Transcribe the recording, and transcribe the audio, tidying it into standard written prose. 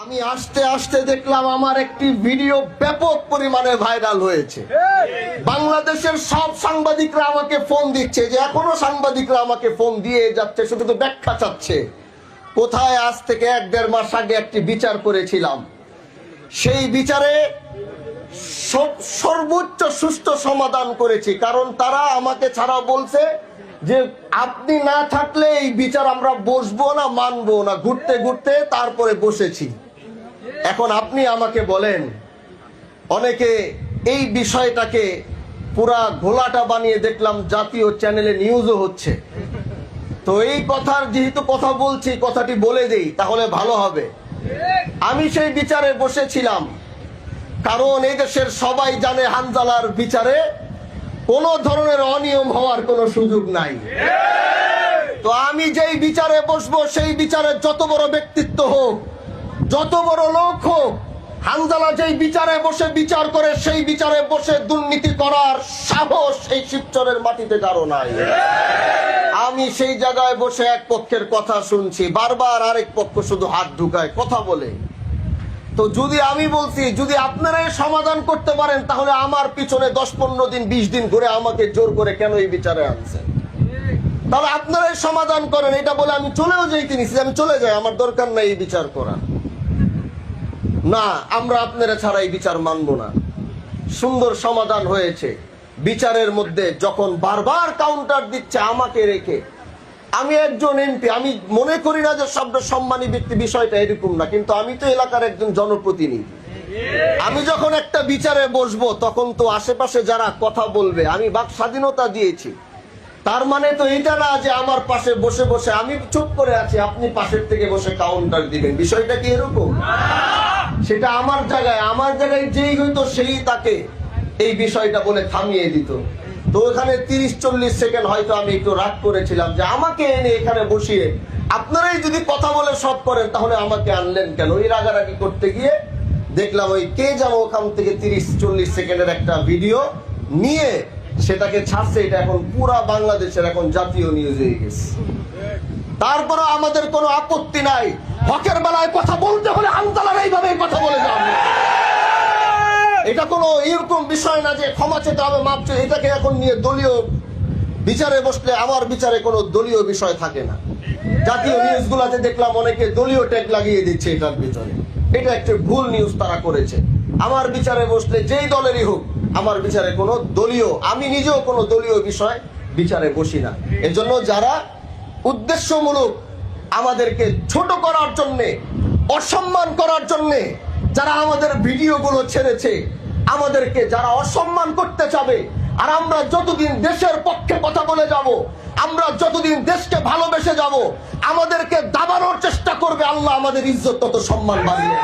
আমি আস্তে আস্তে দেখলাম আমার একটি ভিডিও ব্যাপক পরিমাণে ভাইরাল হয়েছে। বাংলাদেশের সব সাংবাদিকরা আমাকে ফোন দিচ্ছে, যে এখনো সাংবাদিকরা আমাকে ফোন দিয়ে যাচ্ছে, শুধু তো ব্যাখ্যা চাচ্ছে। কোথায় আজ থেকে 1-1.5 মাস আগে একটি বিচার করেছিলাম, সেই বিচারে সর্বোচ্চ সুষ্ঠু সমাধান করেছি। কারণ তারা আমাকে ছাড়া বলছে যে আপনি না থাকলে এই বিচার আমরা বসবো না, মানবো না। ঘুরতে ঘুরতে তারপরে বসেছি। এখন আপনি আমাকে বলেন, অনেকে এই বিষয়টাকে পুরা ঘোলাটা বানিয়ে দেখলাম জাতীয় চ্যানেলে নিউজও হচ্ছে। তো এই কথার যেহেতু কথা বলছি, কথাটি বলে দেই তাহলে ভালো হবে। আমি সেই বিচারে বসেছিলাম, কারণ এই দেশের সবাই জানে হানজালার বিচারে কোনো ধরনের অনিয়ম হওয়ার কোনো সুযোগ নাই। তো আমি যেই বিচারে বসবো, সেই বিচারে যত বড় ব্যক্তিত্ব হোক, যত বড় লোক হোক, হানজালা যেই বিচারে বসে বিচার করে, সেই বিচারে বসে দুর্নীতি করার সাহস এই শিবচরের মাটিতে কারো নাই। আমি সেই জায়গায় বসে এক পক্ষের কথা শুনছি, বারবার আরেক পক্ষ শুধু হাত ঢুকায় কথা বলে। তো যদি আমি বলছি, যদি আপনারাই সমাধান করতে পারেন, তাহলে আমার পিছনে 10-15 দিন 20 দিন ঘুরে আমাকে জোর করে কেন এই বিচারে আনছেন? তাহলে আপনারাই সমাধান করেন। এটা বলে আমি চলেও যাইতে নিছি, আমি চলে যাই, আমার দরকার নাই এই বিচার করা। না, আমরা আপনারা ছাড়া এই বিচার মানবো না। সুন্দর সমাধান হয়েছে। বিচারের মধ্যে যখন বারবার কাউন্টার দিচ্ছে আমাকে রেখে, আমি একজন এমপি, আমি মনে করি না যে সব সম্মানী ব্যক্তি, বিষয়টা এরকম না, কিন্তু আমি তো এলাকার একজন জনপ্রতিনিধি। আমি যখন একটা বিচারে বসবো, তখন তো আশেপাশে যারা কথা বলবে, আমি বাক স্বাধীনতা দিয়েছি। তার মানে তো এটা না যে আমার পাশে বসে বসে আমি চুপ করে আছি, আপনি পাশের থেকে বসে কাউন্টার দিবেন। বিষয়টা কি এরকম? সেটা আমার জায়গায় যেই হইতো সেই তাকে এই বিষয়টা বলে থামিয়ে দিত। তো ওখানে 30-40 সেকেন্ড হয়তো আমি একটু রাগ করেছিলাম যে আমাকে এনে এখানে বসিয়ে আপনারাই যদি কথা বলে সব করেন, তাহলে আমাকে আনলেন কেন? ওই রাগারাগি করতে গিয়ে দেখলাম ওই কে যেন ওখান থেকে 30-40 সেকেন্ডের একটা ভিডিও নিয়ে সেটাকে ছাড়ছে। এটা এখন পুরা বাংলাদেশের এখন জাতীয় নিউজ হয়ে গেছে। তারপরে আমাদের কোনো আপত্তি নাই। হকের বেলায় কথা বলতে হলে হানজালার এইভাবে কথা বলে যান। এটা কোনো এরকম বিষয় না যে ক্ষমা চেতে হবে, মাপ চেয়ে। এটাকে এখন নিয়ে দলীয় বিচারে বসলে আমার বিচারে কোনো দলীয় বিষয় থাকে না। জাতীয় নিউজগুলোতে দেখলাম অনেকে দলীয় ট্যাগ লাগিয়ে দিচ্ছে এটার ভিতরে। এটা একটা ভুল নিউজ তারা করেছে। আমার বিচারে বসলে যেই দলেরই হোক, আমার বিচারে কোনো দলীয়, আমি নিজেও কোনো দলীয় বিষয় বিচারে বসি না। এজন্য যারা উদ্দেশ্যমূলক আমাদেরকে ছোট করার জন্যে, অসম্মান করার জন্যে যারা আমাদের ভিডিওগুলো ছেড়েছে, আমাদেরকে যারা অসম্মান করতে চাবে, আর আমরা যতদিন দেশের পক্ষে কথা বলে যাব, আমরা যতদিন দেশকে ভালোবেসে যাব, আমাদেরকে দাবানোর চেষ্টা করবে, আল্লাহ আমাদের ইজ্জত তত সম্মান বাড়িয়ে